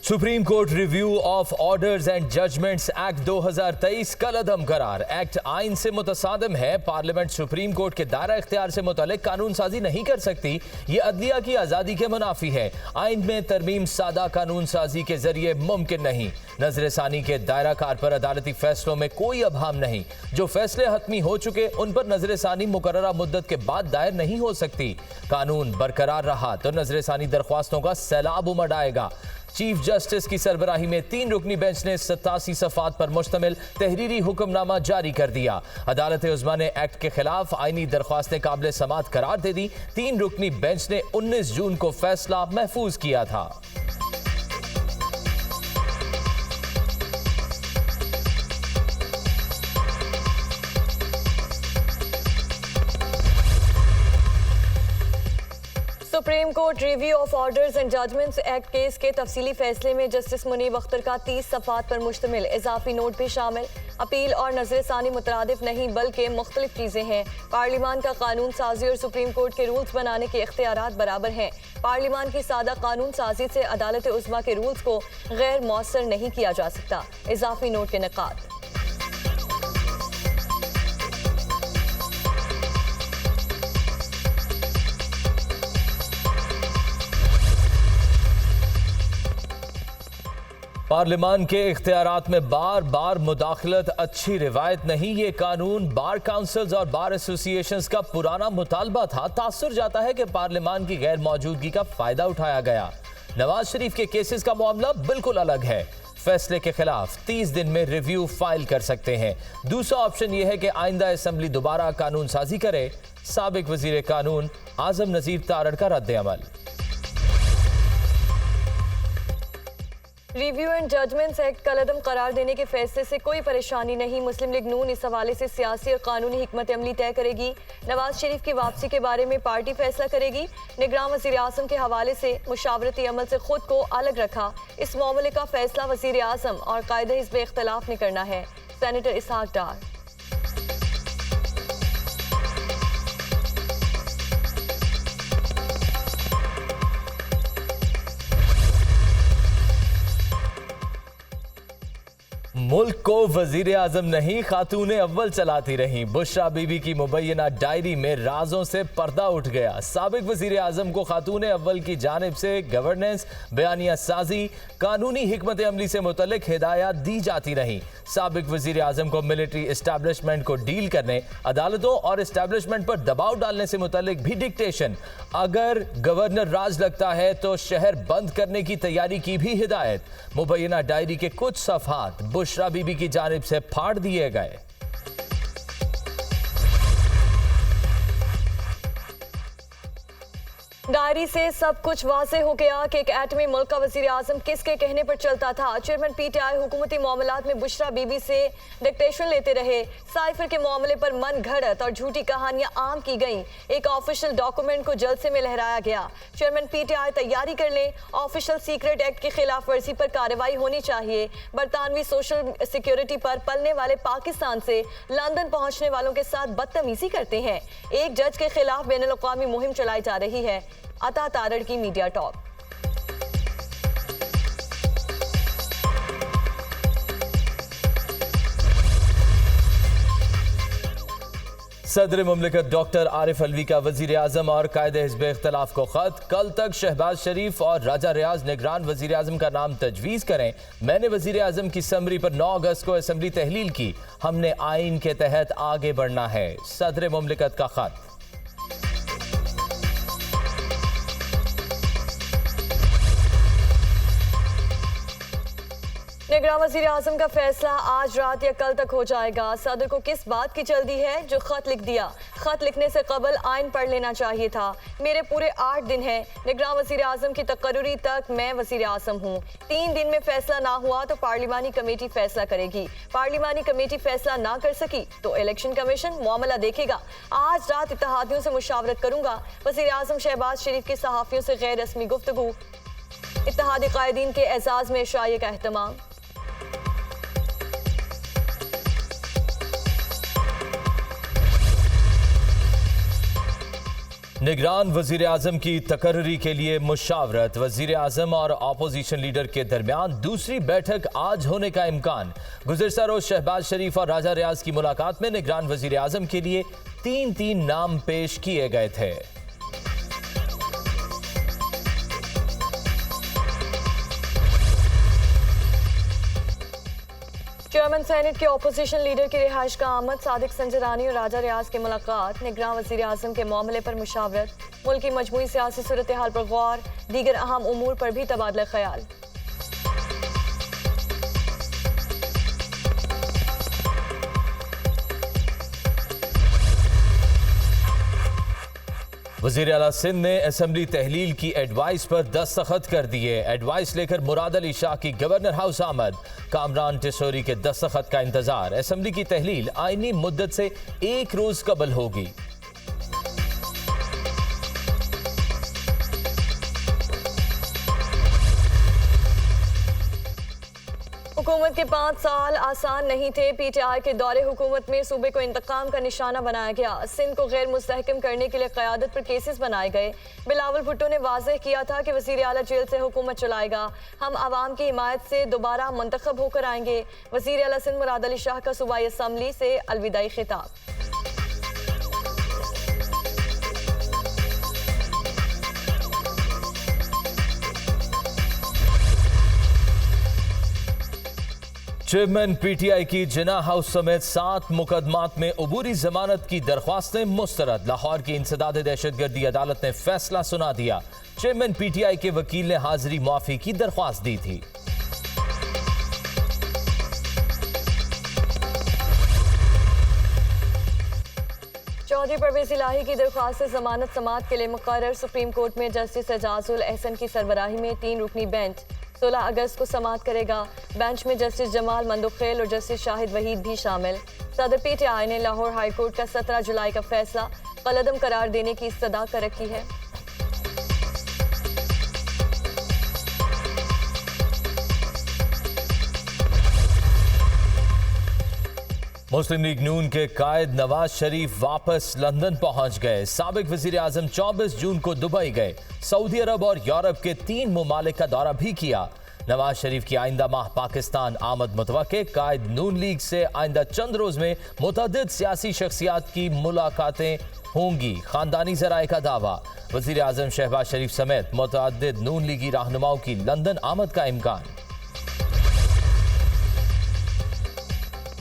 Supreme court review of orders and judgments act 2023 कलअदम करार। Act आइन से मुतसादिम है। पार्लियामेंट सुप्रीम कोर्ट के दायरा इख्तियार से मुतालिक कानून साजी नहीं कर सकती। ये अदलिया की आज़ादी के मुनाफी है। आइन में तरमीम सादा कानून साजी के जरिए मुमकिन नहीं। नजर सानी के दायरा कार पर अदालती फैसलों में कोई अभाम नहीं। जो फैसले हतमी हो चुके उन पर नजर सानी मुकर्ररा मुद्दत के बाद दायर नहीं हो सकती। कानून बरकरार रहा तो नजर सानी दरख्वास्तों का सैलाब उमड़ आएगा। चीफ जस्टिस की सरबराही में 3 रुकनी बेंच ने 87 सफ़ात पर मुश्तमिल तहरीरी हुक्मनामा जारी कर दिया। अदालत उज़्मा ने एक्ट के खिलाफ आईनी दरख्वास्तें काबिल समात करार दे दी। 3 रुकनी बेंच ने 19 जून को फैसला महफूज किया था। Supreme court review of orders and judgments act case के तफसीली फैसले में जस्टिस मुनीब अख्तर का 30 सफ़ात पर मुश्तमिल इजाफी नोट भी शामिल। अपील और नजर सानी मुतरादिफ नहीं बल्कि मुख्तलिफ चीज़ें हैं। पार्लियामान का कानून साजी और सुप्रीम कोर्ट के रूल्स बनाने के इख्तियारात बराबर हैं। पार्लियामान की सादा कानून साजी से अदालत उज़्मा के रूल्स को गैर मौसर नहीं किया जा सकता। इजाफी नोट के निकात। पार्लियामान के इख्तियारात में बार बार मुदाखलत अच्छी रिवायत नहीं। ये कानून बार काउंसिल्स और बार एसोसिएशंस का पुराना मुतालबा था। तासुर जाता है कि पार्लियामान की गैर मौजूदगी का फायदा उठाया गया। नवाज शरीफ के केसेस का मामला बिल्कुल अलग है। फैसले के खिलाफ 30 दिन में रिव्यू फाइल कर सकते हैं। दूसरा ऑप्शन यह है कि आइंदा असेंबली दोबारा कानून साजी करे। साबिक वजीर कानून आजम नजीर तारड़ का रद्द अमल। रिव्यू एंड जजमेंट्स एक्ट कलअदम करार देने के फैसले से कोई परेशानी नहीं। मुस्लिम लीग नून इस हवाले से सियासी और कानूनी हिकमत अमली तय करेगी। नवाज शरीफ की वापसी के बारे में पार्टी फैसला करेगी। निगरान वज़ीर आज़म के हवाले से मुशावरती अमल से खुद को अलग रखा। इस मामले का फैसला वज़ीर आज़म और कायदे हिज़्ब इख्तिलाफ ने करना है। सेनेटर इसहाक डार। मुल्क को वजीर आजम नहीं खातून अव्वल चलाती रहीं। बुशरा बीबी की मुबैना डायरी में राजों से पर्दा उठ गया। साबिक वजीर आजम को खातून अव्वल की जानिब से गवर्नेंस, बयानिया साजी, कानूनी हिकमत अमली से मुतल्लिक हिदायत दी जाती रहीं। साबिक वजीर आजम को मिलिट्री इस्टेब्लिशमेंट को डील करने, अदालतों और इस्टेब्लिशमेंट पर दबाव डालने से मुतल्लिक भी डिक्टेशन। अगर गवर्नर राज लगता है तो शहर बंद करने की तैयारी की भी हिदायत। मुबैना डायरी के कुछ सफ़हात बुशरा बीबी की जानिब से फाड़ दिए गए। डायरी से सब कुछ वाज़ेह हो गया कि एक एटमी मुल्क का वज़ीर आज़म किसके कहने पर चलता था। चेयरमैन पीटीआई हुकूमती मामलात में बुशरा बीबी से डिक्टेशन लेते रहे। साइफर के मामले पर मन घड़त और झूठी कहानियां आम की गईं। एक ऑफिशियल डॉक्यूमेंट को जलसे में लहराया गया। चेयरमैन पीटीआई तैयारी कर लें। ऑफिशियल सीक्रेट एक्ट की खिलाफ वर्जी पर कार्रवाई होनी चाहिए। बरतानवी सोशल सिक्योरिटी पर पलने वाले पाकिस्तान से लंदन पहुंचने वालों के साथ बदतमीजी करते हैं। एक जज के खिलाफ बैनुल अक़वामी मुहिम चलाई जा रही है। अता तारड़ की मीडिया टॉक। सदर मुमलिकत डॉक्टर आरिफ अलवी का वजीर आजम और कायदे हिज़्ब इख्तिलाफ को खत। कल तक शहबाज शरीफ और राजा रियाज निगरान वजीर आजम का नाम तजवीज़ करें। मैंने वजीर आजम की समरी पर 9 अगस्त को असम्बली तहलील की। हमने आइन के तहत आगे बढ़ना है। सदर मुमलिकत का खत। निगरान वज़ीर आज़म का फैसला आज रात या कल तक हो जाएगा। सदर को किस बात की जल्दी है जो खत लिख दिया। खत लिखने से कबल आइन पढ़ लेना चाहिए था। मेरे पूरे 8 दिन हैं। निगरान वज़ीर आज़म की तकर्रुरी तक मैं वज़ीर आज़म हूँ। 3 दिन में फैसला ना हुआ तो पार्लिमानी कमेटी फैसला करेगी। पार्लिमानी कमेटी फैसला ना कर सकी तो इलेक्शन कमीशन मामला देखेगा। आज रात इत्तेहादियों से मुशावरत करूंगा। वज़ीर आज़म शहबाज शरीफ की सहाफ़ियों से गैर रस्मी गुफ्तगू। इत्तेहादी कायदीन के एजाज़ में शाये का एहतमाम। निगरान वजीर आजम की तकर्री के लिए मुशावरत। वजीर आजम और अपोजिशन लीडर के दरमियान दूसरी बैठक आज होने का इम्कान। गुज़िश्ता रोज शहबाज शरीफ और राजा रियाज की मुलाकात में निगरान वजीर आजम के लिए तीन नाम पेश किए गए थे। चेयरमैन सेनेट के अपोजिशन लीडर की रिहाइश का आमद। सादिक संजरानी और राजा रियाज की मुलाकात। निगरान वजीर आजम के मामले पर मुशावरत। मुल्क की मजमूई सियासी सूरत हाल पर गौर। दीगर अहम उमूर पर भी तबादला ख्याल। वज़ीर आला सिंध ने असेंबली तहलील की एडवाइस पर दस्तखत कर दिए। एडवाइस लेकर मुराद अली शाह की गवर्नर हाउस आमद। कामरान टिसोरी के दस्तखत का इंतजार। असेंबली की तहलील आईनी मुद्दत से एक रोज कबल होगी। हुकूमत के 5 साल आसान नहीं थे। पीटीआई के दौरे हुकूमत में सूबे को इंतकाम का निशाना बनाया गया। सिंध को गैर मुस्तहकम करने के लिए क़यादत पर केसेस बनाए गए। बिलावल भुट्टो ने वाज़ेह किया था कि वज़ीर आला जेल से हुकूमत चलाएगा। हम आवाम की हिमायत से दोबारा मुंतखब होकर आएंगे। वज़ीर आला सिंध मुराद अली शाह का सूबाई असम्बली से अलविदाई खिताब। चेयरमैन पीटीआई की जिना हाउस समेत 7 मुकदमात में अबूरी जमानत की दरख्वास्तें मुस्तरद। लाहौर की इंसदाद दहशतगर्दी अदालत ने फैसला सुना दिया। चेयरमैन पीटीआई के वकील ने हाजिरी मुआफी की दरख्वास्त दी थी। चौधरी परवेज इलाही की दरख्वास्त से जमानत समाअत के लिए मुकर्रर। सुप्रीम कोर्ट में जस्टिस एजाजुल एहसन की सरबराही में 3 रुकनी बेंच 16 अगस्त को समाअत करेगा। बेंच में जस्टिस जमाल मंदुखेल और जस्टिस शाहिद वहीद भी शामिल। सदर पीटीआई ने लाहौर हाई कोर्ट का 17 जुलाई का फैसला कलअदम करार देने की इस्तदा कर रखी है। मुस्लिम लीग नून के कायद नवाज शरीफ वापस लंदन पहुंच गए। साबिक वजीर आजम 24 जून को दुबई गए। सऊदी अरब और यूरोप के 3 मुमालिक का दौरा भी किया। नवाज शरीफ की आइंदा माह पाकिस्तान आमद मुतवक्के। कायद नून लीग से आइंदा चंद रोज में मुतअद्दिद सियासी शख्सियात की मुलाकातें होंगी। खानदानी जराए का दावा। वजीर आजम शहबाज शरीफ समेत मुतअद्दिद नून लीगी रहनुमाओं की लंदन आमद का इम्कान।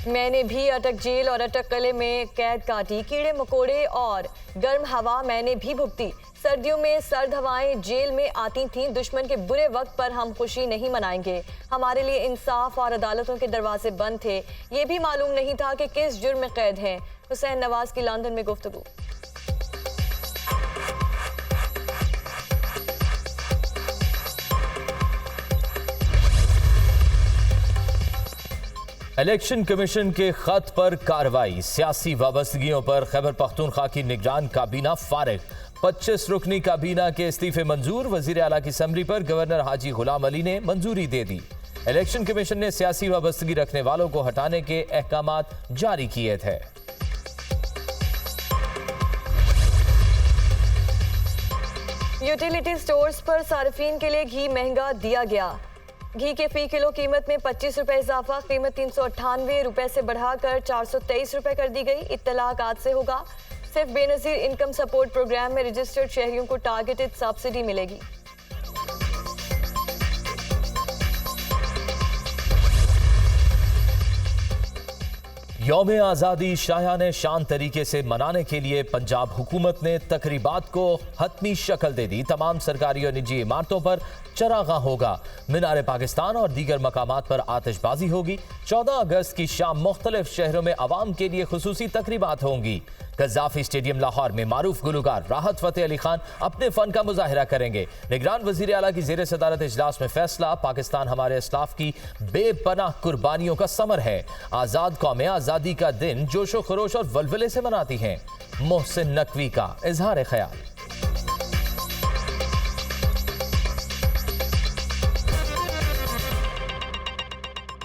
मैंने भी अटक जेल और अटक किले में कैद काटी। कीड़े मकोड़े और गर्म हवा मैंने भी भुगती। सर्दियों में सर्द हवाएं जेल में आती थीं। दुश्मन के बुरे वक्त पर हम खुशी नहीं मनाएंगे। हमारे लिए इंसाफ और अदालतों के दरवाजे बंद थे। ये भी मालूम नहीं था कि किस जुर्म में कैद हैं। हुसैन नवाज की लंदन में गुफ्तगू। इलेक्शन कमीशन के खत पर कार्रवाई। सियासी वाबस्तगियों पर खैबर पख्तूनख्वा की निगरान काबीना फारिग। 25 रुकनी काबीना के इस्तीफे मंजूर। वजीर आला की असम्बली पर गवर्नर हाजी गुलाम अली ने मंजूरी दे दी। इलेक्शन कमीशन ने सियासी वाबस्तगी रखने वालों को हटाने के अहकामात जारी किए थे। यूटिलिटी स्टोर्स पर सार्फिन के लिए घी महंगा दिया गया। घी के फी किलो कीमत में 25 रुपए इजाफा। कीमत 398 रुपए से बढ़ाकर 423 रुपए कर दी गई। इत्तलाक आज से होगा। सिर्फ बेनजीर इनकम सपोर्ट प्रोग्राम में रजिस्टर्ड शहरियों को टारगेटेड सब्सिडी मिलेगी। यौम आज़ादी शायाने शान तरीके से मनाने के लिए पंजाब हुकूमत ने तकरीबात को हतमी शक्ल दे दी। तमाम सरकारी और निजी इमारतों पर चरागा होगा। मीनार पाकिस्तान और दीगर मकामात पर आतिशबाजी होगी। 14 अगस्त की शाम मुख्तलिफ शहरों में आवाम के लिए खुसूसी तकरीबात होंगी। गद्दाफी स्टेडियम लाहौर में मारूफ गुलकार राहत फतेह अली खान अपने फन का मुजाहिरा करेंगे। निगरान वजीर आला की जेर सदारत इजलास में फैसला। पाकिस्तान हमारे इस्लाफ की बेपनाह कुर्बानियों का समर है। आज़ाद कौमें आज़ादी का दिन जोशो खरोश और वलवले से मनाती हैं। मोहसिन नकवी का इजहार ख्याल।